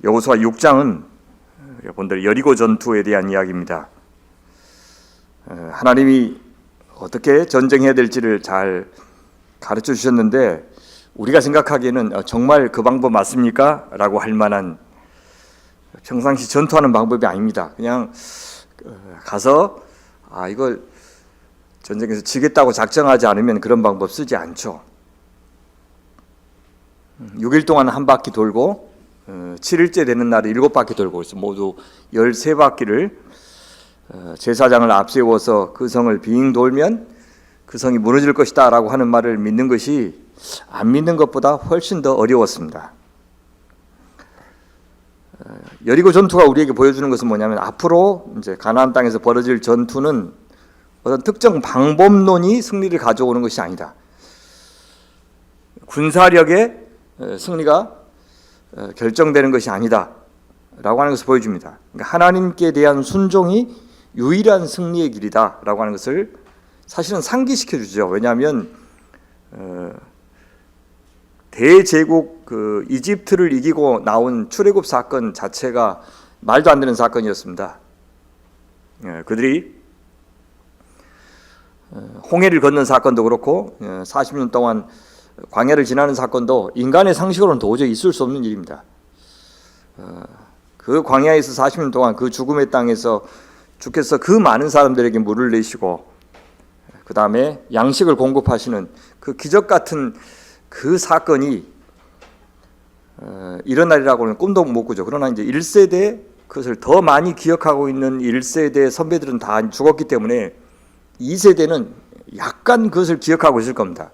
여호수아 6장은 본들 여리고 전투에 대한 이야기입니다. 하나님이 어떻게 전쟁해야 될지를 잘 가르쳐 주셨는데 우리가 생각하기에는 정말 그 방법 맞습니까? 라고 할 만한 평상시 전투하는 방법이 아닙니다. 그냥 가서 이걸 전쟁에서 지겠다고 작정하지 않으면 그런 방법 쓰지 않죠. 6일 동안 한 바퀴 돌고 7일째 되는 날에 7바퀴 돌고 있어. 모두 13바퀴를 제사장을 앞세워서 그 성을 빙 돌면 그 성이 무너질 것이다 라고 하는 말을 믿는 것이 안 믿는 것보다 훨씬 더 어려웠습니다. 여리고 전투가 우리에게 보여주는 것은 뭐냐면 앞으로 이제 가나안 땅에서 벌어질 전투는 어떤 특정 방법론이 승리를 가져오는 것이 아니다. 군사력의 승리가 결정되는 것이 아니다 라고 하는 것을 보여줍니다. 그러니까 하나님께 대한 순종이 유일한 승리의 길이다 라고 하는 것을 사실은 상기시켜 주죠. 왜냐하면 대제국 이집트를 이기고 나온 출애굽 사건 자체가 말도 안 되는 사건이었습니다. 그들이 홍해를 건넌 사건도 그렇고 40년 동안 광야를 지나는 사건도 인간의 상식으로는 도저히 있을 수 없는 일입니다. 그 광야에서 40년 동안 그 죽음의 땅에서 주께서 그 많은 사람들에게 물을 내시고 그 다음에 양식을 공급하시는 그 기적 같은 그 사건이 일어나리라고는 꿈도 못 꾸죠. 그러나 이제 1세대 그것을 더 많이 기억하고 있는 1세대 선배들은 다 죽었기 때문에 2세대는 약간 그것을 기억하고 있을 겁니다.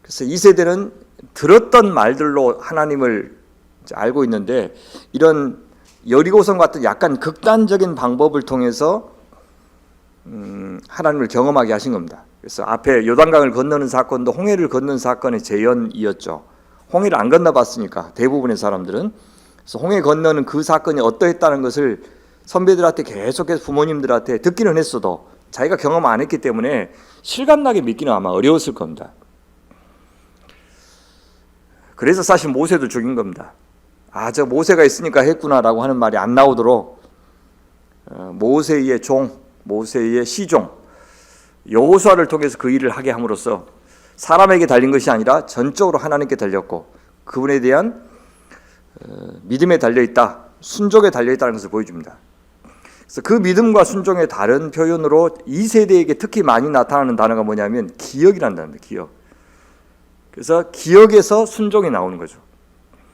그래서 2세대는 들었던 말들로 하나님을 알고 있는데 이런 여리고성 같은 약간 극단적인 방법을 통해서 하나님을 경험하게 하신 겁니다. 그래서 앞에 요단강을 건너는 사건도 홍해를 건너는 사건의 재현이었죠. 홍해를 안 건너봤으니까 대부분의 사람들은. 그래서 홍해 건너는 그 사건이 어떠했다는 것을 선배들한테 계속해서 부모님들한테 듣기는 했어도 자기가 경험 안 했기 때문에 실감나게 믿기는 아마 어려웠을 겁니다. 그래서 사실 모세도 죽인 겁니다. 저 모세가 있으니까 했구나라고 하는 말이 안 나오도록 모세의 종, 모세의 시종 여호수아를 통해서 그 일을 하게 함으로써 사람에게 달린 것이 아니라 전적으로 하나님께 달렸고 그분에 대한 믿음에 달려있다, 순종에 달려있다는 것을 보여줍니다. 그래서 그 믿음과 순종의 다른 표현으로 2세대에게 특히 많이 나타나는 단어가 뭐냐면 기억이라는 단어입니다. 기억. 그래서 기억에서 순종이 나오는 거죠.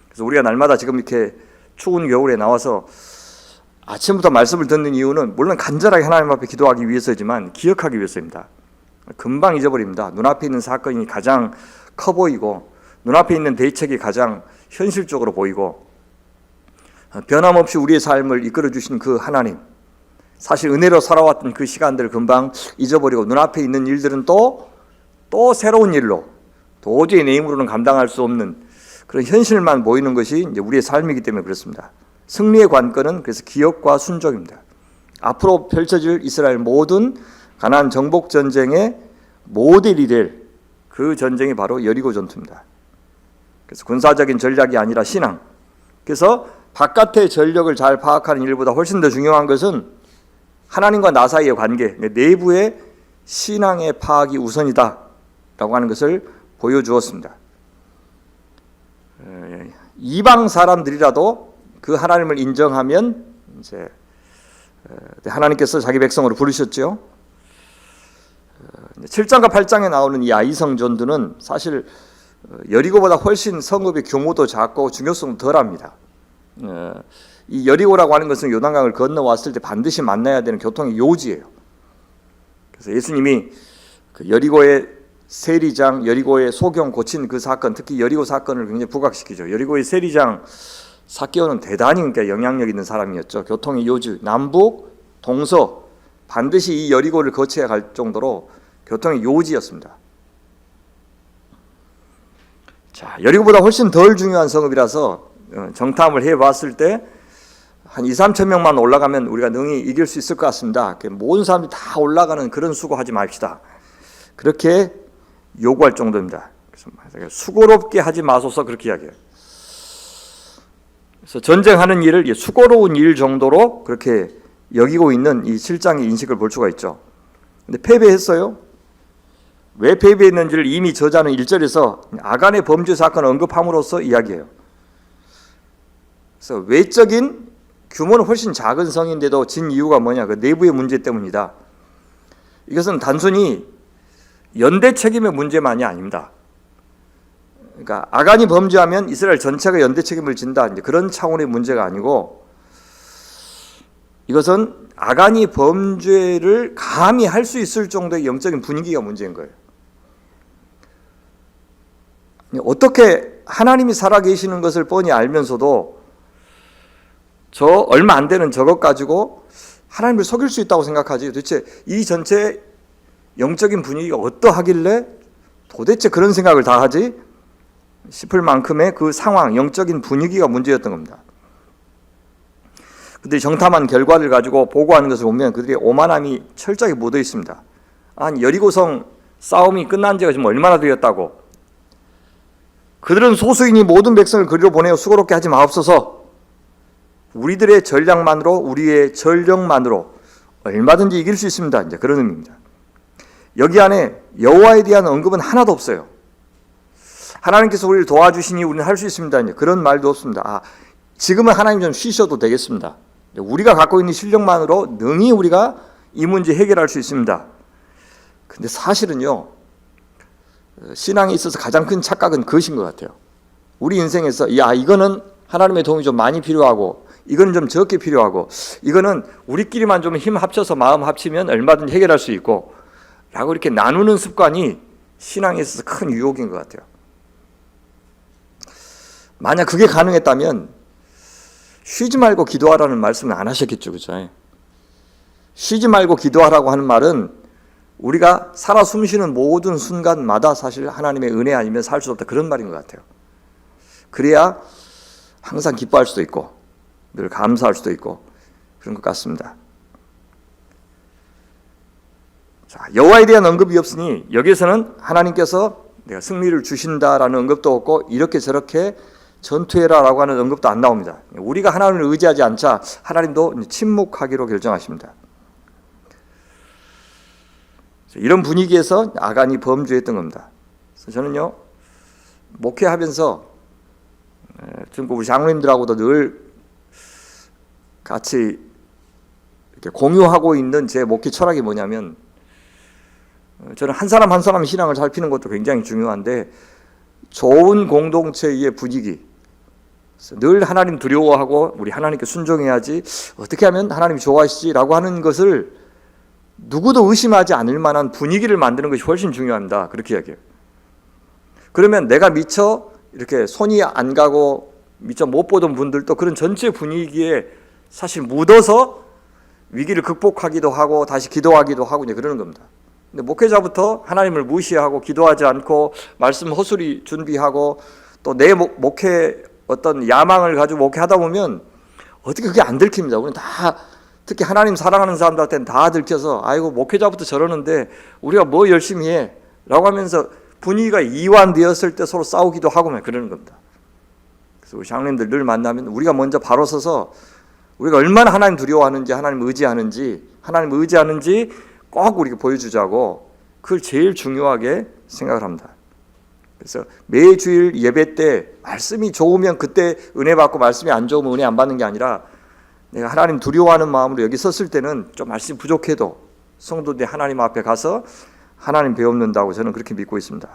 그래서 우리가 날마다 지금 이렇게 추운 겨울에 나와서 아침부터 말씀을 듣는 이유는 물론 간절하게 하나님 앞에 기도하기 위해서지만 기억하기 위해서입니다. 금방 잊어버립니다. 눈앞에 있는 사건이 가장 커 보이고 눈앞에 있는 대책이 가장 현실적으로 보이고 변함없이 우리의 삶을 이끌어 주신 그 하나님, 사실 은혜로 살아왔던 그 시간들을 금방 잊어버리고 눈앞에 있는 일들은 또 새로운 일로 도저히 내 힘으로는 감당할 수 없는 그런 현실만 보이는 것이 이제 우리의 삶이기 때문에 그렇습니다. 승리의 관건은 그래서 기억과 순종입니다. 앞으로 펼쳐질 이스라엘 모든 가나안 정복 전쟁의 모델이 될 그 전쟁이 바로 여리고 전투입니다. 그래서 군사적인 전략이 아니라 신앙. 그래서 바깥의 전력을 잘 파악하는 일보다 훨씬 더 중요한 것은 하나님과 나 사이의 관계, 내부의 신앙의 파악이 우선이다 라고 하는 것을 보여주었습니다. 이방 사람들이라도 그 하나님을 인정하면 이제 하나님께서 자기 백성으로 부르셨죠. 7장과 8장에 나오는 이 아이성 전투는 사실 여리고보다 훨씬 성읍의 규모도 작고 중요성도 덜합니다. 이 여리고라고 하는 것은 요단강을 건너왔을 때 반드시 만나야 되는 교통의 요지예요. 그래서 예수님이 그 여리고의 세리장, 여리고의 소경 고친 그 사건, 특히 여리고 사건을 굉장히 부각시키죠. 여리고의 세리장 삭개오는 대단히 그러니까 영향력 있는 사람이었죠. 교통의 요지, 남북, 동서 반드시 이 여리고를 거쳐야 갈 정도로 교통의 요지였습니다. 자, 여리고보다 훨씬 덜 중요한 성읍이라서 정탐을 해봤을 때 한 2, 3천 명만 올라가면 우리가 능히 이길 수 있을 것 같습니다. 모든 사람들이 다 올라가는 그런 수고하지 맙시다. 그렇게 요구할 정도입니다. 그래서 수고롭게 하지 마소서 그렇게 이야기해요. 그래서 전쟁하는 일을 수고로운 일 정도로 그렇게 여기고 있는 이 7장의 인식을 볼 수가 있죠. 근데 패배했어요. 왜 패배했는지를 이미 저자는 1절에서 아간의 범죄 사건을 언급함으로써 이야기해요. 그래서 외적인 규모는 훨씬 작은 성인데도 진 이유가 뭐냐? 그 내부의 문제 때문이다. 이것은 단순히 연대 책임의 문제만이 아닙니다. 그러니까 아간이 범죄하면 이스라엘 전체가 연대 책임을 진다, 이제 그런 차원의 문제가 아니고, 이것은 아간이 범죄를 감히 할 수 있을 정도의 영적인 분위기가 문제인 거예요. 어떻게 하나님이 살아계시는 것을 뻔히 알면서도 저 얼마 안 되는 저것 가지고 하나님을 속일 수 있다고 생각하지? 도대체 이 전체 영적인 분위기가 어떠하길래 도대체 그런 생각을 다 하지? 싶을 만큼의 그 상황, 영적인 분위기가 문제였던 겁니다. 그들이 정탐한 결과를 가지고 보고하는 것을 보면 그들의 오만함이 철저하게 묻어 있습니다. 아니, 여리고성 싸움이 끝난 지가 지금 얼마나 되었다고? 그들은 소수인이 모든 백성을 그리로 보내어 수고롭게 하지 마옵소서. 우리들의 전략만으로, 우리의 전력만으로 얼마든지 이길 수 있습니다. 이제 그런 의미입니다. 여기 안에 여호와에 대한 언급은 하나도 없어요. 하나님께서 우리를 도와주시니 우리는 할 수 있습니다. 이제 그런 말도 없습니다. 지금은 하나님 좀 쉬셔도 되겠습니다. 우리가 갖고 있는 실력만으로 능히 우리가 이 문제 해결할 수 있습니다. 근데 사실은요, 신앙에 있어서 가장 큰 착각은 그것인 것 같아요. 우리 인생에서 이거는 하나님의 도움이 좀 많이 필요하고, 이거는 좀 적게 필요하고, 이거는 우리끼리만 좀 힘 합쳐서 마음 합치면 얼마든지 해결할 수 있고 라고 이렇게 나누는 습관이 신앙에 있어서 큰 유혹인 것 같아요. 만약 그게 가능했다면 쉬지 말고 기도하라는 말씀은 안 하셨겠죠. 그렇죠? 쉬지 말고 기도하라고 하는 말은 우리가 살아 숨쉬는 모든 순간마다 사실 하나님의 은혜 아니면 살 수 없다, 그런 말인 것 같아요. 그래야 항상 기뻐할 수도 있고 늘 감사할 수도 있고 그런 것 같습니다. 자, 여호와에 대한 언급이 없으니 여기에서는 하나님께서 내가 승리를 주신다라는 언급도 없고 이렇게 저렇게 전투해라라고 하는 언급도 안 나옵니다. 우리가 하나님을 의지하지 않자 하나님도 침묵하기로 결정하십니다. 이런 분위기에서 아간이 범죄했던 겁니다. 그래서 저는요, 목회하면서 지금 우리 장로님들하고도 늘 같이 이렇게 공유하고 있는 제 목회 철학이 뭐냐면, 저는 한 사람 한 사람 신앙을 살피는 것도 굉장히 중요한데, 좋은 공동체의 분위기, 늘 하나님 두려워하고 우리 하나님께 순종해야지, 어떻게 하면 하나님이 좋아하시지라고 하는 것을 누구도 의심하지 않을 만한 분위기를 만드는 것이 훨씬 중요합니다. 그렇게 이야기해요. 그러면 내가 미처 이렇게 손이 안 가고 미처 못 보던 분들도 그런 전체 분위기에 사실 묻어서 위기를 극복하기도 하고 다시 기도하기도 하고 이제 그러는 겁니다. 근데 목회자부터 하나님을 무시하고 기도하지 않고 말씀 허술히 준비하고 또 내 목회 어떤 야망을 가지고 목회하다 보면 어떻게 그게 안 들킵니다. 우리는 다, 특히 하나님 사랑하는 사람들한테는 다 들켜서 아이고 목회자부터 저러는데 우리가 뭐 열심히 해 라고 하면서 분위기가 이완되었을 때 서로 싸우기도 하고 막 그러는 겁니다. 그래서 우리 장로님들 늘 만나면 우리가 먼저 바로 서서 우리가 얼마나 하나님 두려워하는지, 하나님 의지하는지 꼭 우리가 보여주자고, 그걸 제일 중요하게 생각을 합니다. 그래서 매주일 예배 때 말씀이 좋으면 그때 은혜 받고 말씀이 안 좋으면 은혜 안 받는 게 아니라, 내가 하나님 두려워하는 마음으로 여기 섰을 때는 좀 말씀이 부족해도 성도들이 하나님 앞에 가서 하나님 배웁는다고 저는 그렇게 믿고 있습니다.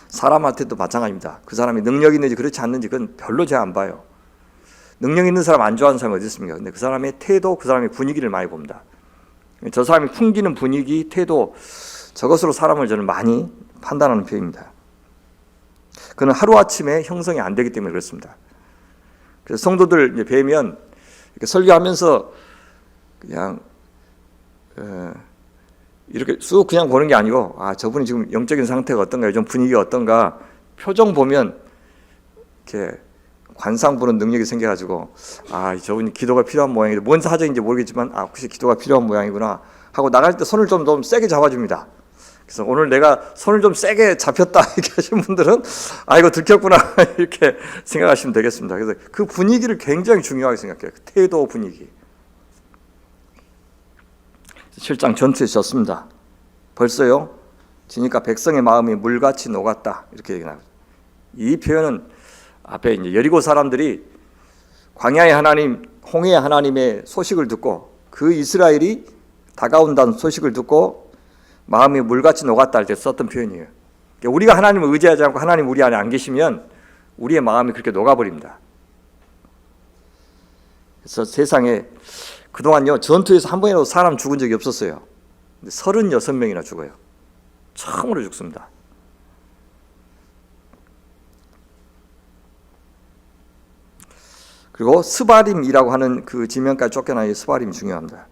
사람한테도 마찬가지입니다. 그 사람이 능력이 있는지 그렇지 않는지 그건 별로 제가 안 봐요. 능력 있는 사람 안 좋아하는 사람이 어디 있습니까? 근데 그 사람의 태도, 그 사람의 분위기를 많이 봅니다. 저 사람이 풍기는 분위기, 태도, 저것으로 사람을 저는 많이 판단하는 편입니다. 그는 하루아침에 형성이 안 되기 때문에 그렇습니다. 그래서 성도들 이제 뵈면 이렇게 설교하면서 그냥 이렇게 쑥 그냥 보는 게 아니고, 저분이 지금 영적인 상태가 어떤가, 요즘 분위기가 어떤가, 표정 보면 이렇게 관상 보는 능력이 생겨가지고, 저분이 기도가 필요한 모양이다. 뭔 사정인지 모르겠지만, 혹시 기도가 필요한 모양이구나 하고 나갈 때 손을 좀 세게 잡아줍니다. 그래서 오늘 내가 손을 좀 세게 잡혔다 이렇게 하신 분들은 아 이거 들켰구나 이렇게 생각하시면 되겠습니다. 그래서 그 분위기를 굉장히 중요하게 생각해요. 그 태도 분위기. 7장 전투에서 졌습니다. 벌써요. 지니까 백성의 마음이 물같이 녹았다 이렇게 얘기합니다. 이 표현은 앞에 이제 여리고 사람들이 광야의 하나님, 홍해의 하나님의 소식을 듣고 그 이스라엘이 다가온다는 소식을 듣고 마음이 물같이 녹았다 할 때 썼던 표현이에요. 그러니까 우리가 하나님을 의지하지 않고 하나님 우리 안에 안 계시면 우리의 마음이 그렇게 녹아버립니다. 그래서 세상에 그동안요 전투에서 한 번이라도 사람 죽은 적이 없었어요. 근데 36명이나 죽어요. 처음으로 죽습니다. 그리고 스바림이라고 하는 그 지명까지 쫓겨나는 스바림이 중요합니다.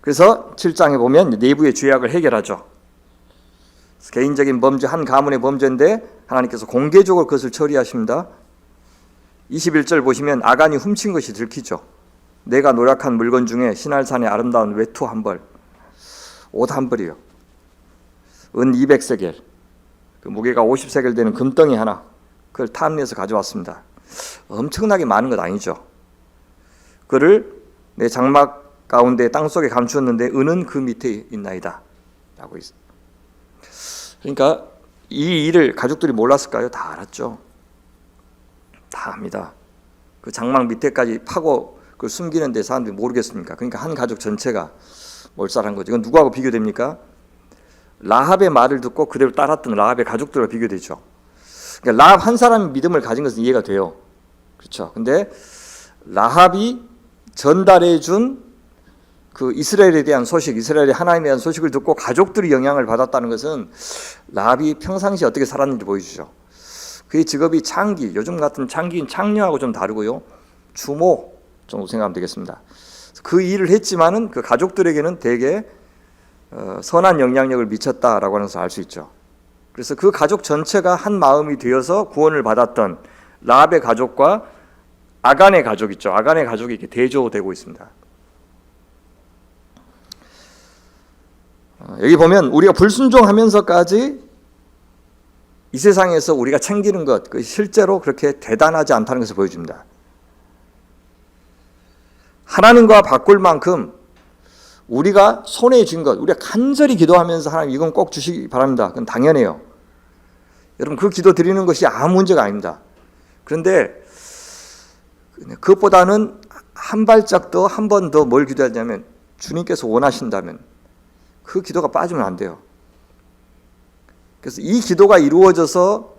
그래서 7장에 보면 내부의 죄악을 해결하죠. 개인적인 범죄, 한 가문의 범죄인데 하나님께서 공개적으로 그것을 처리하십니다. 21절 보시면 아간이 훔친 것이 들키죠. 내가 노력한 물건 중에 시날산의 아름다운 외투 한 벌, 옷 한 벌이요. 은 200세겔, 그 무게가 50세겔 되는 금덩이 하나, 그걸 탐내서 가져왔습니다. 엄청나게 많은 것 아니죠. 그를 내 장막 가운데 땅속에 감추었는데 은은 그 밑에 있나이다 라고 있어요. 그러니까 이 일을 가족들이 몰랐을까요? 다 알았죠. 다 압니다. 그 장막 밑에까지 파고 그걸 숨기는데 사람들이 모르겠습니까? 그러니까 한 가족 전체가 몰살한 거죠. 이건 누구하고 비교됩니까? 라합의 말을 듣고 그대로 따랐던 라합의 가족들과 비교되죠. 그러니까 라합 한 사람이 믿음을 가진 것은 이해가 돼요. 그렇죠. 근데 라합이 전달해 준 그 이스라엘에 대한 소식, 이스라엘의 하나님에 대한 소식을 듣고 가족들이 영향을 받았다는 것은 라합이 평상시에 어떻게 살았는지 보여주죠. 그의 직업이 창기, 요즘 같은 창기인 창녀하고 좀 다르고요. 주모 정도 생각하면 되겠습니다. 그 일을 했지만은 그 가족들에게는 되게 선한 영향력을 미쳤다라고 하는 것을 알 수 있죠. 그래서 그 가족 전체가 한 마음이 되어서 구원을 받았던 라합의 가족과 아간의 가족 있죠. 아간의 가족이 이렇게 대조되고 있습니다. 여기 보면 우리가 불순종하면서까지 이 세상에서 우리가 챙기는 것, 그 실제로 그렇게 대단하지 않다는 것을 보여줍니다. 하나님과 바꿀 만큼 우리가 손에 쥔 것, 우리가 간절히 기도하면서 하나님 이건 꼭 주시기 바랍니다. 그건 당연해요. 여러분 그 기도 드리는 것이 아무 문제가 아닙니다. 그런데 그것보다는 한 발짝 더, 한 번 더 뭘 기도하냐면 주님께서 원하신다면 그 기도가 빠지면 안 돼요. 그래서 이 기도가 이루어져서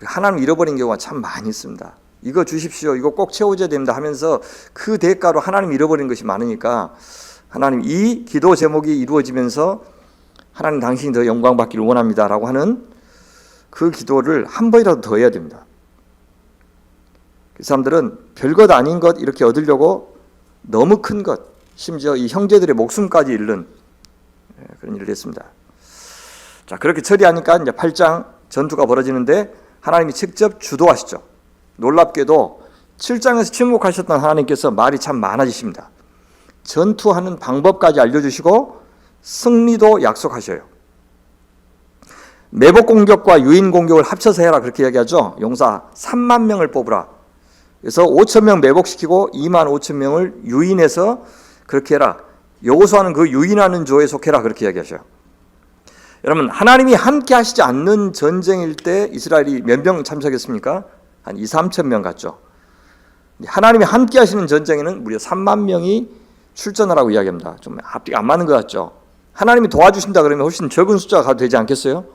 하나님 잃어버린 경우가 참 많이 있습니다. 이거 주십시오. 이거 꼭 채워줘야 됩니다 하면서 그 대가로 하나님 잃어버린 것이 많으니까 하나님 이 기도 제목이 이루어지면서 하나님 당신이 더 영광 받기를 원합니다 라고 하는 그 기도를 한 번이라도 더 해야 됩니다. 그 사람들은 별것 아닌 것 이렇게 얻으려고 너무 큰 것, 심지어 이 형제들의 목숨까지 잃는 그런 일을 했습니다. 자, 그렇게 처리하니까 이제 8장 전투가 벌어지는데 하나님이 직접 주도하시죠. 놀랍게도 7장에서 침묵하셨던 하나님께서 말이 참 많아지십니다. 전투하는 방법까지 알려주시고 승리도 약속하셔요. 매복 공격과 유인 공격을 합쳐서 해라 그렇게 이야기하죠. 용사 3만 명을 뽑으라. 그래서 5천 명 매복시키고 2만 5천 명을 유인해서 그렇게 해라. 여호수아는 그 유인하는 조에 속해라 그렇게 이야기하셔요. 여러분 하나님이 함께 하시지 않는 전쟁일 때 이스라엘이 몇 명 참석했습니까? 한 2, 3천 명 갔죠. 하나님이 함께 하시는 전쟁에는 무려 3만 명이 출전하라고 이야기합니다. 좀 앞뒤가 안 맞는 것 같죠. 하나님이 도와주신다 그러면 훨씬 적은 숫자가 가도 되지 않겠어요?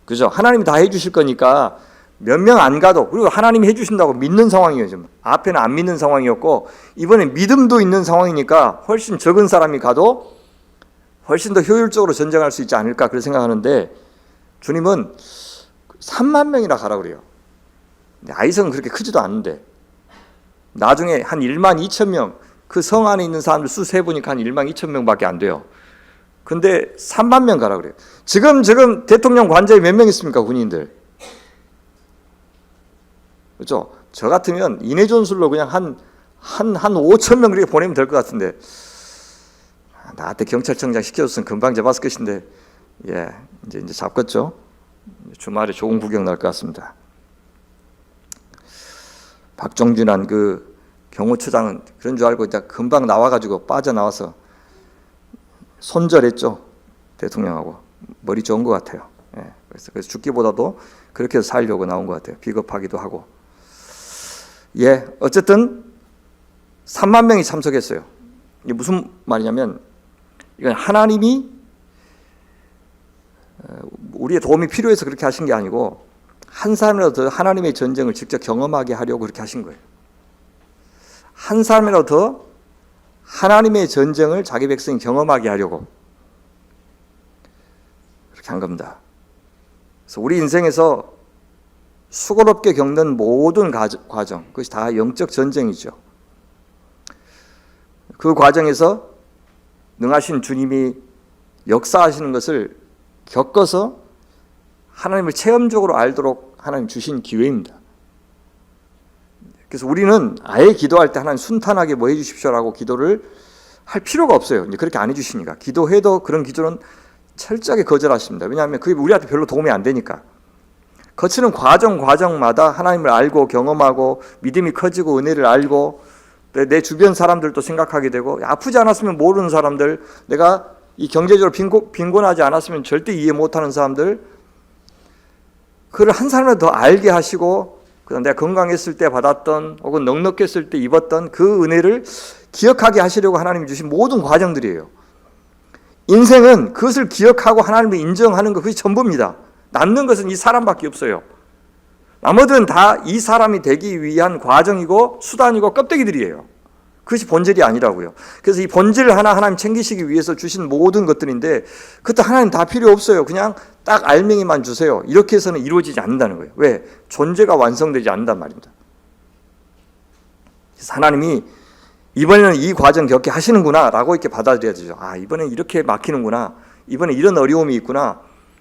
그죠? 하나님이 다 해주실 거니까 몇 명 안 가도, 그리고 하나님이 해주신다고 믿는 상황이에요. 지금 앞에는 안 믿는 상황이었고 이번에 믿음도 있는 상황이니까 훨씬 적은 사람이 가도 훨씬 더 효율적으로 전쟁할 수 있지 않을까 그렇게 생각하는데 주님은 3만 명이나 가라고 그래요. 아이성은 그렇게 크지도 않은데 나중에 한 1만 2천 명, 그 성 안에 있는 사람들 수 세보니까 한 1만 2천 명밖에 안 돼요. 근데 3만 명 가라고 그래요. 지금 대통령 관저에 몇 명 있습니까? 군인들. 그렇죠? 저 같으면 인해존술로 그냥 한 5천 명 그렇게 보내면 될 것 같은데 나한테 경찰청장 시켜줬으면 금방 잡았을 것인데 예, 이제 잡겠죠. 주말에 좋은 구경 날 것 같습니다. 박종준한 그 경호처장은 그런 줄 알고 이제 금방 나와가지고 빠져나와서 손절했죠. 대통령하고. 머리 좋은 것 같아요. 예, 그래서 죽기보다도 그렇게 해서 살려고 나온 것 같아요. 비겁하기도 하고. 예, 어쨌든 3만 명이 참석했어요. 이게 무슨 말이냐면 이건 하나님이 우리의 도움이 필요해서 그렇게 하신 게 아니고 한 사람이라도 더 하나님의 전쟁을 직접 경험하게 하려고 그렇게 하신 거예요. 한 사람이라도 더 하나님의 전쟁을 자기 백성이 경험하게 하려고 그렇게 한 겁니다. 그래서 우리 인생에서 수고롭게 겪는 모든 과정, 그것이 다 영적 전쟁이죠. 그 과정에서 능하신 주님이 역사하시는 것을 겪어서 하나님을 체험적으로 알도록 하나님 주신 기회입니다. 그래서 우리는 아예 기도할 때 하나님 순탄하게 뭐 해주십시오라고 기도를 할 필요가 없어요. 이제 그렇게 안 해주시니까. 기도해도 그런 기도는 철저하게 거절하십니다. 왜냐하면 그게 우리한테 별로 도움이 안 되니까. 거치는 과정마다 하나님을 알고 경험하고 믿음이 커지고 은혜를 알고 내 주변 사람들도 생각하게 되고 아프지 않았으면 모르는 사람들, 내가 이 경제적으로 빈곤하지 않았으면 절대 이해 못하는 사람들, 그걸 한 사람이라도 더 알게 하시고 그다음 내가 건강했을 때 받았던 혹은 넉넉했을 때 입었던 그 은혜를 기억하게 하시려고 하나님이 주신 모든 과정들이에요. 인생은 그것을 기억하고 하나님을 인정하는 것, 그것이 전부입니다. 남는 것은 이 사람밖에 없어요. 나머지는 다 이 사람이 되기 위한 과정이고 수단이고 껍데기들이에요. 그것이 본질이 아니라고요. 그래서 이 본질을 하나님 챙기시기 위해서 주신 모든 것들인데 그것도 하나님 다 필요 없어요. 그냥 딱 알맹이만 주세요. 이렇게 해서는 이루어지지 않는다는 거예요. 왜? 존재가 완성되지 않는단 말입니다. 그래서 하나님이 이번에는 이 과정 겪게 하시는구나 라고 이렇게 받아들여야 되죠. 아, 이번엔 이렇게 막히는구나. 이번에 이런 어려움이 있구나.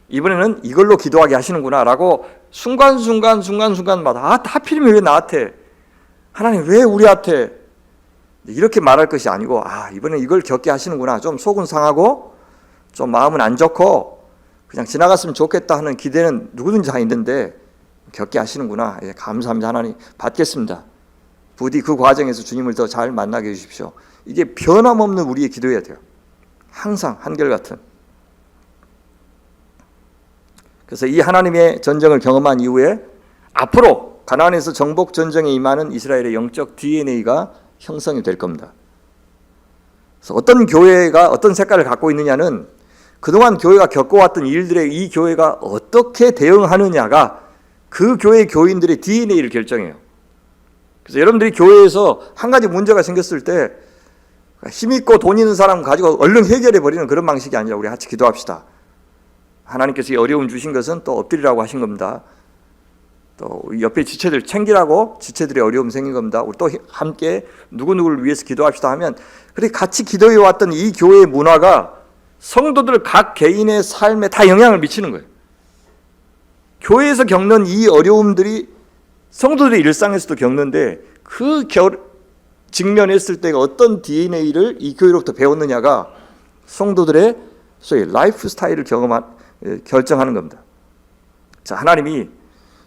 이번에는 이걸로 기도하게 하시는구나 라고 순간순간마다 하필이면 왜 나한테, 하나님 왜 우리한테, 이렇게 말할 것이 아니고 이번에 이걸 겪게 하시는구나. 좀 속은 상하고 좀 마음은 안 좋고 그냥 지나갔으면 좋겠다 하는 기대는 누구든지 다 있는데 겪게 하시는구나. 예, 감사합니다. 하나님 받겠습니다. 부디 그 과정에서 주님을 더 잘 만나게 해주십시오. 이게 변함없는 우리의 기도여야 돼요. 항상 한결같은. 그래서 이 하나님의 전쟁을 경험한 이후에 앞으로 가나안에서 정복 전쟁에 임하는 이스라엘의 영적 DNA가 형성이 될 겁니다. 그래서 어떤 교회가 어떤 색깔을 갖고 있느냐는 그동안 교회가 겪어왔던 일들에 이 교회가 어떻게 대응하느냐가 그 교회 교인들의 DNA를 결정해요. 그래서 여러분들이 교회에서 한 가지 문제가 생겼을 때 힘있고 돈 있는 사람 가지고 얼른 해결해버리는 그런 방식이 아니라 우리 같이 기도합시다. 하나님께서 이 어려움 주신 것은 또 엎드리라고 하신 겁니다. 또 옆에 지체들 챙기라고 지체들의 어려움 생긴 겁니다. 우리 또 함께 누구누구를 위해서 기도합시다 하면, 그렇게 같이 기도해 왔던 이 교회의 문화가 성도들 각 개인의 삶에 다 영향을 미치는 거예요. 교회에서 겪는 이 어려움들이 성도들의 일상에서도 겪는데 그 직면했을 때 어떤 DNA를 이 교회로부터 배웠느냐가 성도들의 소위 라이프 스타일을 결정하는 겁니다. 자, 하나님이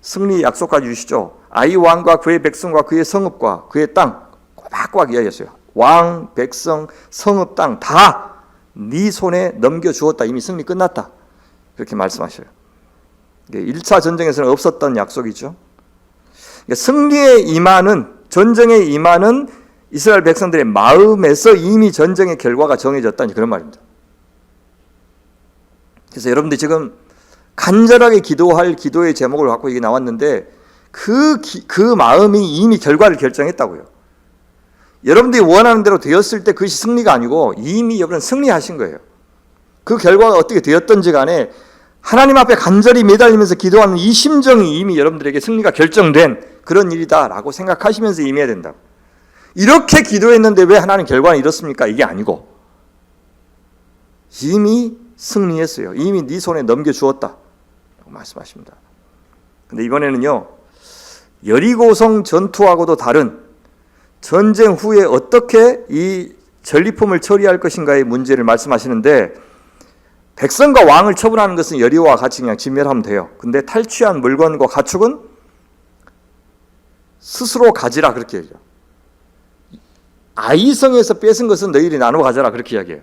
승리 약속까지 주시죠. 아이 왕과 그의 백성과 그의 성읍과 그의 땅 꼬박꼬박 이야기했어요. 왕, 백성, 성읍, 땅 다 네 손에 넘겨주었다. 이미 승리 끝났다. 그렇게 말씀하셔요. 1차 전쟁에서는 없었던 약속이죠. 승리에 임하는, 전쟁에 임하는 이스라엘 백성들의 마음에서 이미 전쟁의 결과가 정해졌다는 그런 말입니다. 그래서 여러분들 지금 간절하게 기도할 기도의 제목을 갖고 이게 나왔는데 그 마음이 이미 결과를 결정했다고요. 여러분들이 원하는 대로 되었을 때 그것이 승리가 아니고 이미 여러분은 승리하신 거예요. 그 결과가 어떻게 되었던지 간에 하나님 앞에 간절히 매달리면서 기도하는 이 심정이 이미 여러분들에게 승리가 결정된 그런 일이다라고 생각하시면서 임해야 된다. 이렇게 기도했는데 왜 하나님 결과는 이렇습니까? 이게 아니고 이미 승리했어요. 이미 네 손에 넘겨주었다 라고 말씀하십니다. 근데 이번에는요, 여리고성 전투하고도 다른 전쟁 후에 어떻게 이 전리품을 처리할 것인가의 문제를 말씀하시는데, 백성과 왕을 처분하는 것은 여리고와 같이 그냥 진멸하면 돼요. 근데 탈취한 물건과 가축은 스스로 가지라 그렇게 얘기해요. 아이성에서 뺏은 것은 너희들이 나누어 가져라 그렇게 이야기해요.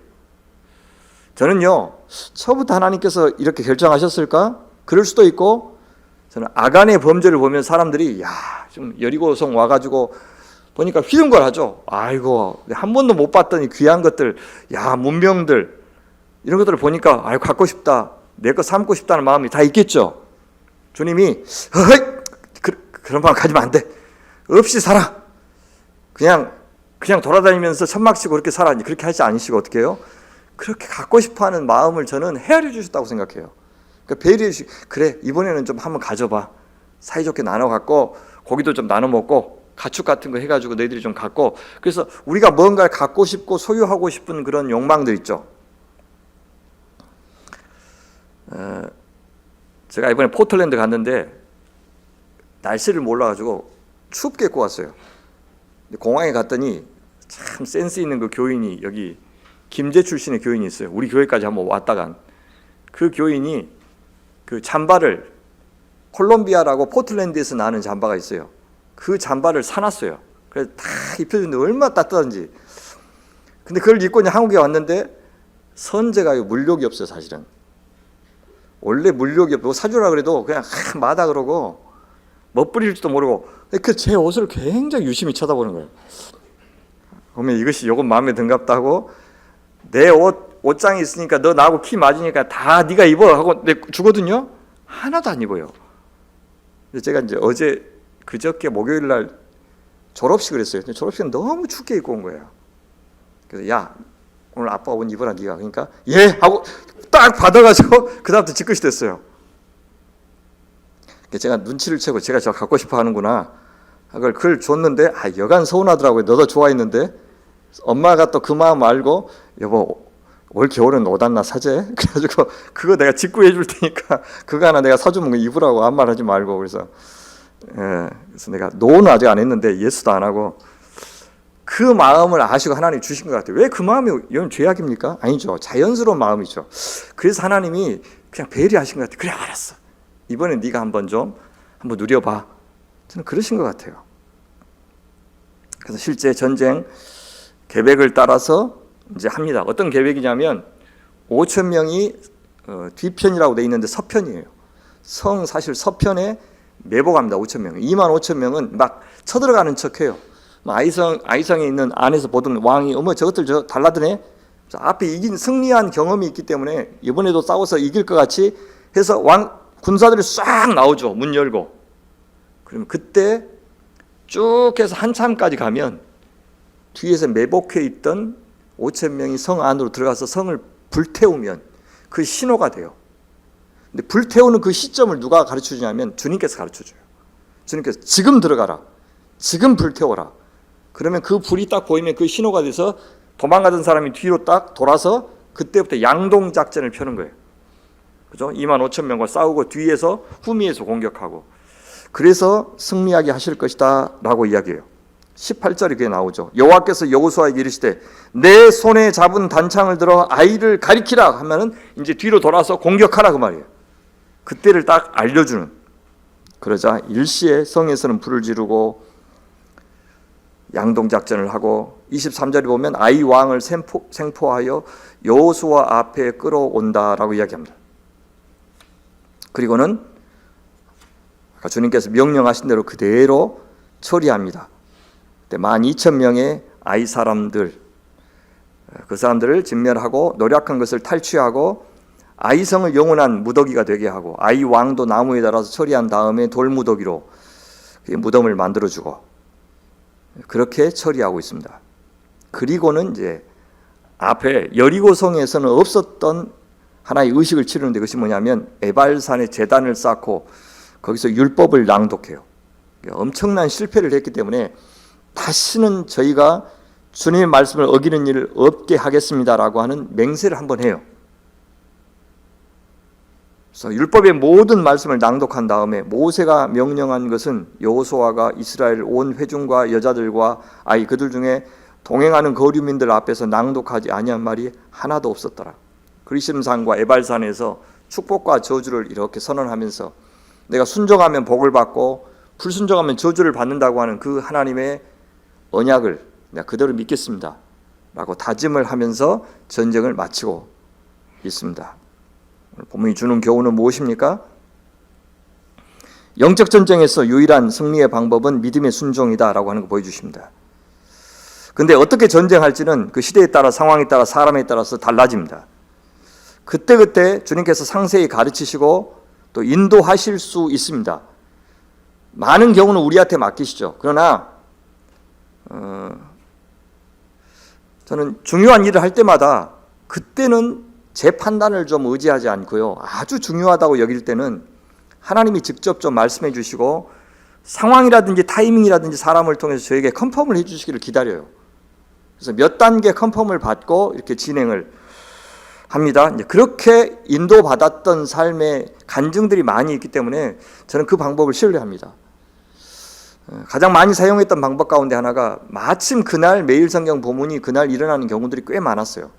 저는요, 처음부터 하나님께서 이렇게 결정하셨을까? 그럴 수도 있고, 저는 아간의 범죄를 보면 사람들이 좀 여리고성 와가지고 보니까 휘둥걸하죠. 아이고, 한 번도 못 봤더니 귀한 것들, 문명들 이런 것들을 보니까 갖고 싶다, 내 거 삼고 싶다는 마음이 다 있겠죠. 주님이 그런 마음 가지면 안 돼. 없이 살아. 그냥 돌아다니면서 천막치고 그렇게 살아. 그렇게 하지 않으시고 어떻게 해요? 그렇게 갖고 싶어하는 마음을 저는 헤아려 주셨다고 생각해요. 그러니까 배려해 주시. 그래, 이번에는 좀 한번 가져봐. 사이좋게 나눠 갖고 고기도 좀 나눠 먹고 가축 같은 거 해가지고 너희들이 좀 갖고. 그래서 우리가 뭔가를 갖고 싶고 소유하고 싶은 그런 욕망들 있죠. 제가 이번에 포틀랜드 갔는데 날씨를 몰라가지고 춥게 입고 왔어요. 공항에 갔더니 참 센스 있는 그 교인이, 여기 김제 출신의 교인이 있어요. 우리 교회까지 한번 왔다간 그 교인이 그 잠바를, 콜롬비아라고 포틀랜드에서 나는 잠바가 있어요. 그 잠바를 사놨어요. 그래서 다 입혀줬는데 얼마나 따뜻한지. 근데 그걸 입고 이제 한국에 왔는데 선제가 물욕이 없어요. 사실은 원래 물욕이 없고 사주라 그래도 그냥 마다 그러고 멋부릴지도 모르고 그 제 옷을 굉장히 유심히 쳐다보는 거예요. 그러면 이것이 마음에 든갑다 고 내 옷장이 있으니까 너 나하고 키 맞으니까 다 네가 입어 하고 주거든요. 하나도 안 입어요. 제가 이제 그저께 목요일 날 졸업식을 했어요. 졸업식은 너무 춥게 입고 온 거예요. 그래서 오늘 아빠가 옷 입어라 네가. 그러니까 하고 딱 받아가지고 그 다음부터 지긋이 됐어요. 제가 눈치를 채고 제가 저 갖고 싶어 하는구나. 그걸 줬는데 여간 서운하더라고요. 너도 좋아했는데. 엄마가 또 그 마음 알고 여보 올 겨울은 옷 하나 사재. 그래가지고 그거 내가 직구해 줄 테니까 그거 하나 내가 사주면 입으라고 아무 말 하지 말고. 그래서 내가 노는 아직 안 했는데 예수도 안 하고 그 마음을 아시고 하나님 주신 것 같아요. 왜 그 마음이 이건 죄악입니까? 아니죠. 자연스러운 마음이죠. 그래서 하나님이 그냥 배려하신 것 같아요. 그래 알았어. 이번엔 네가 한번 누려봐. 저는 그러신 것 같아요. 그래서 실제 전쟁 계획을 따라서 이제 합니다. 어떤 계획이냐면 5천 명이 뒤편이라고 돼 있는데 서편이에요. 사실 서편에 매복합니다. 5천 명. 2만 5천 명은 막 쳐들어가는 척해요. 아이성에 있는 안에서 보던 왕이 저것들 달라드네. 앞에 승리한 경험이 있기 때문에 이번에도 싸워서 이길 것 같이 해서 군사들이 싹 나오죠. 문 열고. 그러면 그때 쭉 해서 한참까지 가면 뒤에서 매복해 있던 5천 명이 성 안으로 들어가서 성을 불태우면 그 신호가 돼요. 근데 불태우는 그 시점을 누가 가르쳐주냐면 주님께서 가르쳐줘요. 주님께서 지금 들어가라. 지금 불태워라. 그러면 그 불이 딱 보이면 그 신호가 돼서 도망가던 사람이 뒤로 딱 돌아서 그때부터 양동작전을 펴는 거예요. 그죠? 2만 5천 명과 싸우고 뒤에서 후미에서 공격하고. 그래서 승리하게 하실 것이다 라고 이야기해요. 18절에 그게 나오죠. 여호와께서 여호수아에게 이르시되 내 손에 잡은 단창을 들어 아이를 가리키라 하면은 이제 뒤로 돌아서 공격하라 그 말이에요. 그때를 딱 알려주는. 그러자 일시에 성에서는 불을 지르고 양동작전을 하고 23절에 보면 아이 왕을 생포하여 여호수아 앞에 끌어온다라고 이야기합니다. 그리고는 아까 주님께서 명령하신 대로 그대로 처리합니다. 12,000명의 아이 사람들, 그 사람들을 진멸하고 노력한 것을 탈취하고 아이성을 영원한 무더기가 되게 하고 아이 왕도 나무에 달아서 처리한 다음에 돌무더기로 무덤을 만들어주고 그렇게 처리하고 있습니다. 그리고는 이제 앞에 여리고성에서는 없었던 하나의 의식을 치르는데 그것이 뭐냐면 에발산에 제단을 쌓고 거기서 율법을 낭독해요. 엄청난 실패를 했기 때문에 다시는 저희가 주님의 말씀을 어기는 일을 없게 하겠습니다라고 하는 맹세를 한번 해요. 그래서 율법의 모든 말씀을 낭독한 다음에 모세가 명령한 것은 여호수아가 이스라엘 온 회중과 여자들과 아이 그들 중에 동행하는 거류민들 앞에서 낭독하지 아니한 말이 하나도 없었더라. 그리심산과 에발산에서 축복과 저주를 이렇게 선언하면서 내가 순종하면 복을 받고 불순종하면 저주를 받는다고 하는 그 하나님의 언약을 내가 그대로 믿겠습니다 라고 다짐을 하면서 전쟁을 마치고 있습니다. 본문이 주는 교훈은 무엇입니까? 영적 전쟁에서 유일한 승리의 방법은 믿음의 순종이다 라고 하는 거 보여주십니다. 근데 어떻게 전쟁할지는 그 시대에 따라, 상황에 따라, 사람에 따라서 달라집니다. 그때그때 주님께서 상세히 가르치시고 또 인도하실 수 있습니다. 많은 경우는 우리한테 맡기시죠. 그러나 저는 중요한 일을 할 때마다 그때는 제 판단을 좀 의지하지 않고요, 아주 중요하다고 여길 때는 하나님이 직접 좀 말씀해 주시고 상황이라든지 타이밍이라든지 사람을 통해서 저에게 컨펌을 해 주시기를 기다려요. 그래서 몇 단계 컨펌을 받고 이렇게 진행을 합니다. 이제 그렇게 인도받았던 삶의 간증들이 많이 있기 때문에 저는 그 방법을 신뢰합니다. 가장 많이 사용했던 방법 가운데 하나가 마침 그날 매일 성경 본문이 그날 일어나는 경우들이 꽤 많았어요.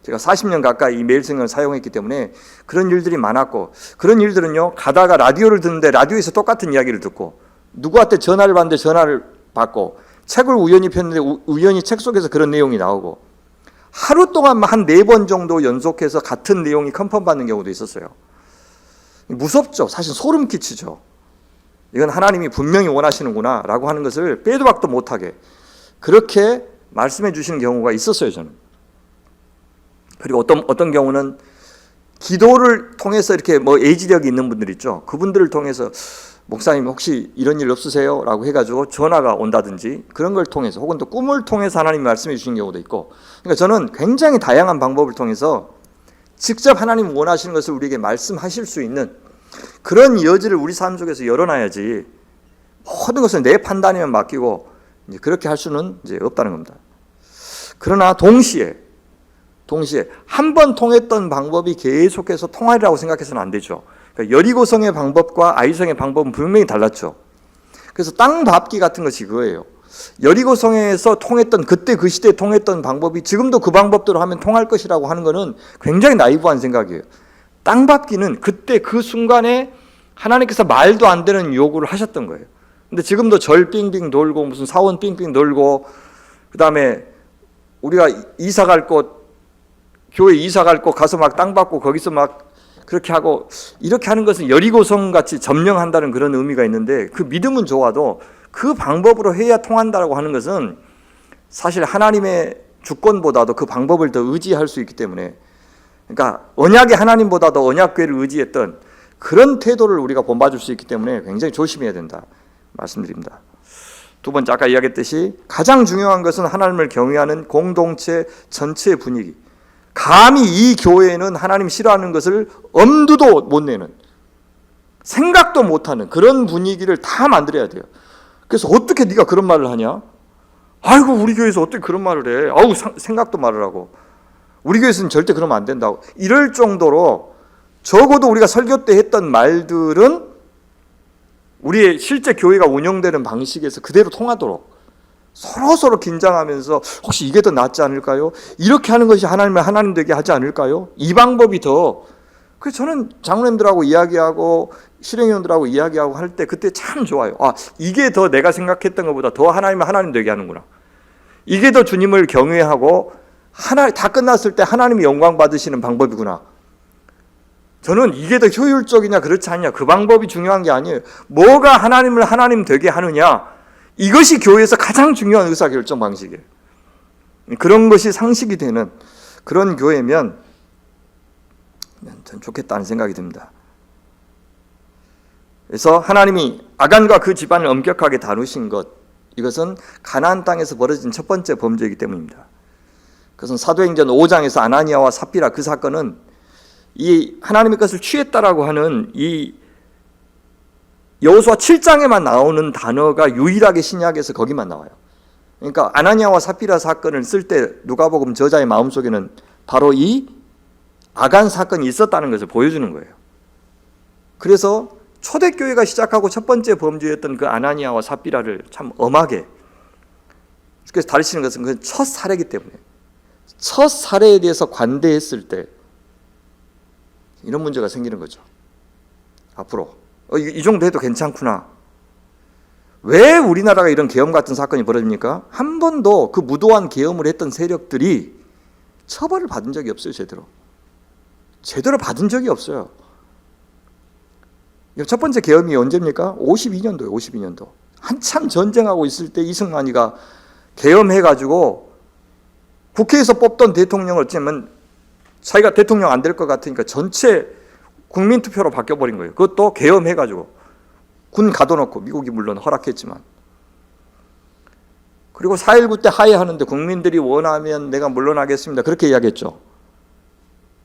제가 40년 가까이 이 매일 성경을 사용했기 때문에 그런 일들이 많았고, 그런 일들은요, 가다가 라디오를 듣는데 라디오에서 똑같은 이야기를 듣고, 누구한테 전화를 받는데 전화를 받고, 책을 우연히 폈는데 우연히 책 속에서 그런 내용이 나오고, 하루 동안 한 4번 정도 연속해서 같은 내용이 컨펌 받는 경우도 있었어요. 무섭죠. 사실 소름 끼치죠. 이건 하나님이 분명히 원하시는구나 라고 하는 것을 빼도 박도 못하게 그렇게 말씀해 주시는 경우가 있었어요, 저는. 그리고 어떤 경우는 기도를 통해서 이렇게 예지력이 있는 분들 있죠. 그분들을 통해서 목사님 혹시 이런 일 없으세요? 라고 해가지고 전화가 온다든지 그런 걸 통해서, 혹은 또 꿈을 통해서 하나님이 말씀해 주시는 경우도 있고, 그러니까 저는 굉장히 다양한 방법을 통해서 직접 하나님 원하시는 것을 우리에게 말씀하실 수 있는 그런 여지를 우리 삶 속에서 열어놔야지 모든 것을 내 판단에만 맡기고 이제 그렇게 할 수는 이제 없다는 겁니다. 그러나 동시에 한 번 통했던 방법이 계속해서 통하리라고 생각해서는 안 되죠. 그러니까 여리고성의 방법과 아이성의 방법은 분명히 달랐죠. 그래서 땅 밟기 같은 것이 그거예요. 여리고성에서 통했던, 그때 그 시대에 통했던 방법이 지금도 그 방법대로 하면 통할 것이라고 하는 것은 굉장히 나이브한 생각이에요. 땅 밟기는 그때 그 순간에 하나님께서 말도 안 되는 요구를 하셨던 거예요. 근데 지금도 절 빙빙 돌고 무슨 사원 빙빙 돌고, 그 다음에 우리가 이사 갈 곳, 교회 이사 갈 곳 가서 막 땅 밟고 거기서 막 그렇게 하고, 이렇게 하는 것은 여리고성 같이 점령한다는 그런 의미가 있는데, 그 믿음은 좋아도 그 방법으로 해야 통한다고 하는 것은 사실 하나님의 주권보다도 그 방법을 더 의지할 수 있기 때문에, 그러니까 언약의 하나님보다도 언약궤를 의지했던 그런 태도를 우리가 본받을 수 있기 때문에 굉장히 조심해야 된다 말씀드립니다. 두 번째, 아까 이야기했듯이 가장 중요한 것은 하나님을 경외하는 공동체 전체의 분위기. 감히 이 교회는 하나님 싫어하는 것을 엄두도 못 내는, 생각도 못하는 그런 분위기를 다 만들어야 돼요. 그래서 어떻게 네가 그런 말을 하냐? 아이고 우리 교회에서 어떻게 그런 말을 해? 아우 생각도 말을 하고, 우리 교회에서는 절대 그러면 안 된다고 이럴 정도로, 적어도 우리가 설교 때 했던 말들은 우리의 실제 교회가 운영되는 방식에서 그대로 통하도록 서로 긴장하면서 혹시 이게 더 낫지 않을까요? 이렇게 하는 것이 하나님을 하나님 되게 하지 않을까요? 이 방법이 더. 그래서 저는 장로님들하고 이야기하고 실행위원들하고 이야기하고 할 때 그때 참 좋아요. 아, 이게 더 내가 생각했던 것보다 더 하나님을 하나님 되게 하는구나. 이게 더 주님을 경외하고 다 끝났을 때 하나님이 영광 받으시는 방법이구나. 저는 이게 더 효율적이냐 그렇지 않냐 그 방법이 중요한 게 아니에요. 뭐가 하나님을 하나님 되게 하느냐, 이것이 교회에서 가장 중요한 의사결정 방식이에요. 그런 것이 상식이 되는 그런 교회면 전 좋겠다는 생각이 듭니다. 그래서 하나님이 아간과 그 집안을 엄격하게 다루신 것, 이것은 가나안 땅에서 벌어진 첫 번째 범죄이기 때문입니다. 그것은 사도행전 5장에서 아나니아와 삽비라, 그 사건은 이 하나님의 것을 취했다라고 하는 이 여호수아 7장에만 나오는 단어가 유일하게 신약에서 거기만 나와요. 그러니까 아나니아와 삽비라 사건을 쓸 때 누가복음 저자의 마음속에는 바로 이 아간 사건이 있었다는 것을 보여주는 거예요. 그래서 초대교회가 시작하고 첫 번째 범죄였던 그 아나니아와 삽비라를 참 엄하게, 그래서 다루시는 것은 그 첫 사례이기 때문에, 첫 사례에 대해서 관대했을 때 이런 문제가 생기는 거죠. 앞으로 이 정도 해도 괜찮구나. 왜 우리나라가 이런 계엄 같은 사건이 벌어집니까? 한 번도 그 무도한 계엄을 했던 세력들이 처벌을 받은 적이 없어요. 제대로 받은 적이 없어요. 첫 번째 계엄이 언제입니까? 52년도예요. 52년도. 한참 전쟁하고 있을 때 이승만이가 계엄해가지고 국회에서 뽑던 대통령을 어쩌면 자기가 대통령 안 될 것 같으니까 전체 국민투표로 바뀌어버린 거예요. 그것도 계엄해가지고 군 가둬놓고, 미국이 물론 허락했지만. 그리고 4.19 때 하해하는데 국민들이 원하면 내가 물러나겠습니다. 그렇게 이야기했죠.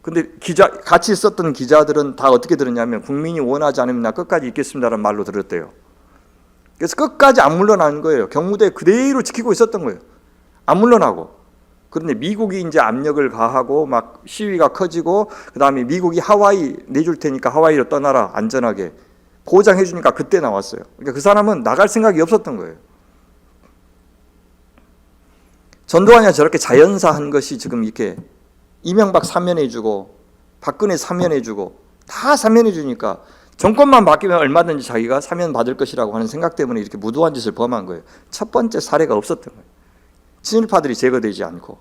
근데 같이 있었던 기자들은 다 어떻게 들었냐면 국민이 원하지 않으면 나 끝까지 있겠습니다라는 말로 들었대요. 그래서 끝까지 안 물러나는 거예요. 경무대 그대로 지키고 있었던 거예요. 안 물러나고. 그런데 미국이 이제 압력을 가하고 막 시위가 커지고, 그 다음에 미국이 하와이 내줄 테니까 하와이로 떠나라, 안전하게 보장해 주니까 그때 나왔어요. 그러니까 그 사람은 나갈 생각이 없었던 거예요. 전두환이 저렇게 자연사한 것이 지금 이렇게 이명박 사면해주고 박근혜 사면해주고 다 사면해주니까 정권만 바뀌면 얼마든지 자기가 사면 받을 것이라고 하는 생각 때문에 이렇게 무도한 짓을 범한 거예요. 첫 번째 사례가 없었던 거예요. 친일파들이 제거되지 않고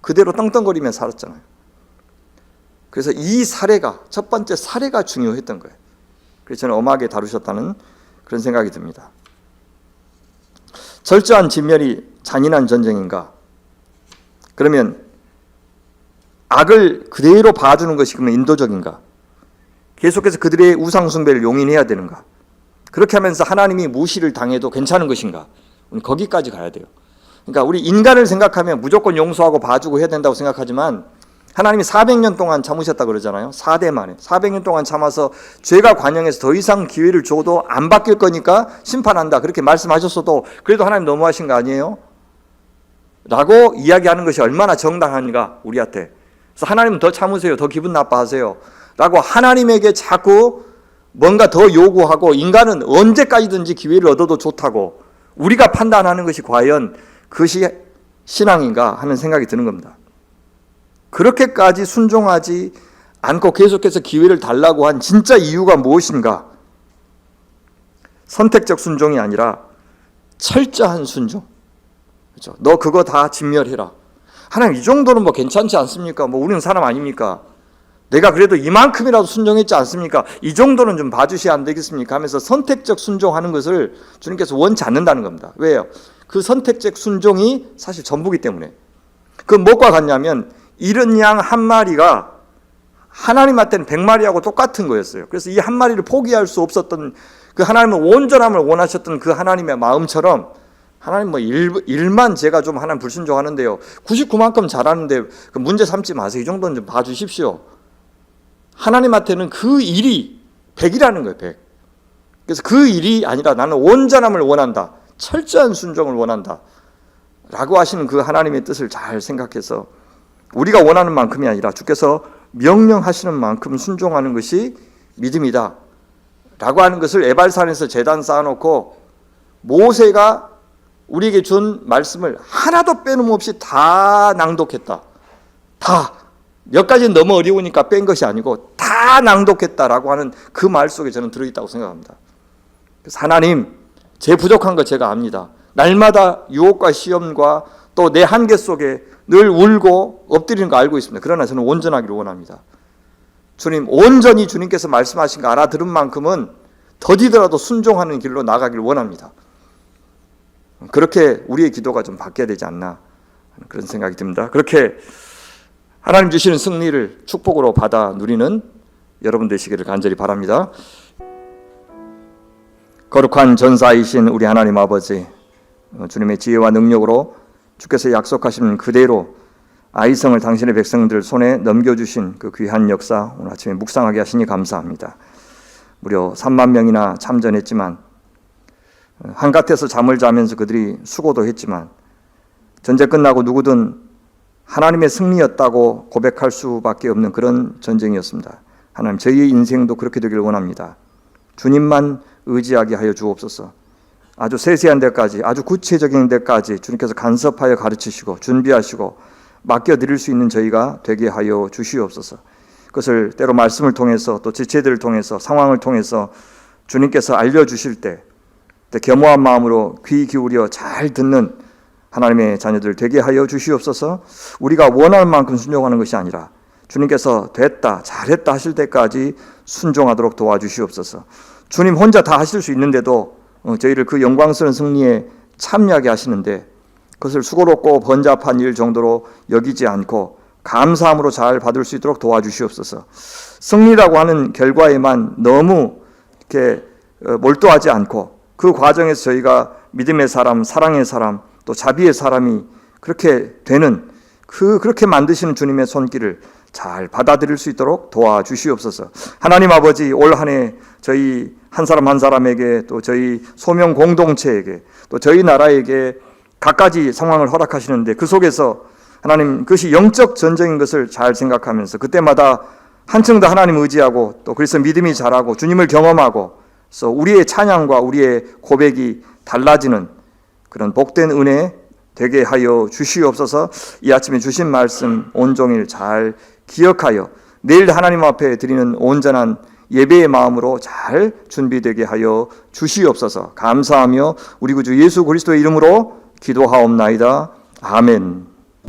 그대로 떵떵거리며 살았잖아요. 그래서 이 사례가, 첫 번째 사례가 중요했던 거예요. 그래서 저는 엄하게 다루셨다는 그런 생각이 듭니다. 철저한 진멸이 잔인한 전쟁인가? 그러면 악을 그대로 봐주는 것이 그러면 인도적인가? 계속해서 그들의 우상 숭배를 용인해야 되는가? 그렇게 하면서 하나님이 무시를 당해도 괜찮은 것인가? 거기까지 가야 돼요. 그러니까 우리 인간을 생각하면 무조건 용서하고 봐주고 해야 된다고 생각하지만 하나님이 400년 동안 참으셨다고 그러잖아요. 4대 만에 400년 동안 참아서 죄가 관영해서 더 이상 기회를 줘도 안 바뀔 거니까 심판한다, 그렇게 말씀하셨어도 그래도 하나님 너무하신 거 아니에요? 라고 이야기하는 것이 얼마나 정당한가 우리한테. 그래서 하나님은 더 참으세요, 더 기분 나빠하세요 라고 하나님에게 자꾸 뭔가 더 요구하고, 인간은 언제까지든지 기회를 얻어도 좋다고 우리가 판단하는 것이 과연 그것이 신앙인가 하는 생각이 드는 겁니다. 그렇게까지 순종하지 않고 계속해서 기회를 달라고 한 진짜 이유가 무엇인가? 선택적 순종이 아니라 철저한 순종. 그렇죠? 너 그거 다 진멸해라. 하나님 이 정도는 뭐 괜찮지 않습니까? 뭐 우리는 사람 아닙니까? 내가 그래도 이만큼이라도 순종했지 않습니까? 이 정도는 좀 봐주셔야 안 되겠습니까? 하면서 선택적 순종하는 것을 주님께서 원치 않는다는 겁니다. 왜요? 그 선택적 순종이 사실 전부기 때문에. 그 무엇과 같냐면 잃은 양 한 마리가 하나님한테는 100마리하고 똑같은 거였어요. 그래서 이 한 마리를 포기할 수 없었던, 그 하나님은 온전함을 원하셨던 그 하나님의 마음처럼, 하나님 뭐 일만 제가 좀 하나님 불순종하는데요, 99만큼 잘하는데 그 문제 삼지 마세요. 이 정도는 좀 봐주십시오. 하나님한테는 그 일이 100이라는 거예요. 100. 그래서 그 일이 아니라 나는 온전함을 원한다, 철저한 순종을 원한다 라고 하시는 그 하나님의 뜻을 잘 생각해서 우리가 원하는 만큼이 아니라 주께서 명령하시는 만큼 순종하는 것이 믿음이다 라고 하는 것을 에발산에서 제단 쌓아놓고 모세가 우리에게 준 말씀을 하나도 빼놓음없이 다 낭독했다. 다. 몇 가지는 너무 어려우니까 뺀 것이 아니고 다 낭독했다라고 하는 그 말 속에 저는 들어있다고 생각합니다. 그래서 하나님, 제 부족한 거 제가 압니다. 날마다 유혹과 시험과 또 내 한계 속에 늘 울고 엎드리는 거 알고 있습니다. 그러나 저는 온전하기를 원합니다. 주님, 온전히 주님께서 말씀하신 거 알아들은 만큼은 더디더라도 순종하는 길로 나가기를 원합니다. 그렇게 우리의 기도가 좀 바뀌어야 되지 않나 그런 생각이 듭니다. 그렇게 하나님 주시는 승리를 축복으로 받아 누리는 여러분 되시기를 간절히 바랍니다. 거룩한 전사이신 우리 하나님 아버지, 주님의 지혜와 능력으로 주께서 약속하신 그대로 아이성을 당신의 백성들 손에 넘겨주신 그 귀한 역사 오늘 아침에 묵상하게 하시니 감사합니다. 무려 3만 명이나 참전했지만, 한갓에서 잠을 자면서 그들이 수고도 했지만, 전쟁 끝나고 누구든 하나님의 승리였다고 고백할 수밖에 없는 그런 전쟁이었습니다. 하나님, 저희의 인생도 그렇게 되길 원합니다. 주님만 의지하게 하여 주옵소서. 아주 세세한 데까지, 아주 구체적인 데까지 주님께서 간섭하여 가르치시고 준비하시고 맡겨드릴 수 있는 저희가 되게 하여 주시옵소서. 그것을 때로 말씀을 통해서 또 지체들을 통해서 상황을 통해서 주님께서 알려주실 때 겸허한 마음으로 귀 기울여 잘 듣는 하나님의 자녀들 되게 하여 주시옵소서. 우리가 원하는 만큼 순종하는 것이 아니라 주님께서 됐다 잘했다 하실 때까지 순종하도록 도와주시옵소서. 주님 혼자 다 하실 수 있는데도 저희를 그 영광스러운 승리에 참여하게 하시는데 그것을 수고롭고 번잡한 일 정도로 여기지 않고 감사함으로 잘 받을 수 있도록 도와주시옵소서. 승리라고 하는 결과에만 너무 이렇게 몰두하지 않고 그 과정에서 저희가 믿음의 사람, 사랑의 사람, 또 자비의 사람이 그렇게 되는 그렇게 만드시는 주님의 손길을 잘 받아들일 수 있도록 도와주시옵소서. 하나님 아버지, 올 한 해 저희 한 사람 한 사람에게 또 저희 소명 공동체에게 또 저희 나라에게 갖가지 상황을 허락하시는데 그 속에서 하나님 그것이 영적 전쟁인 것을 잘 생각하면서 그때마다 한층 더 하나님 의지하고 또 그래서 믿음이 자라고 주님을 경험하고 그래서 우리의 찬양과 우리의 고백이 달라지는 그런 복된 은혜 되게 하여 주시옵소서. 이 아침에 주신 말씀 온종일 잘 기억하여 내일 하나님 앞에 드리는 온전한 예배의 마음으로 잘 준비되게 하여 주시옵소서. 감사하며 우리 구주 예수 그리스도의 이름으로 기도하옵나이다. 아멘.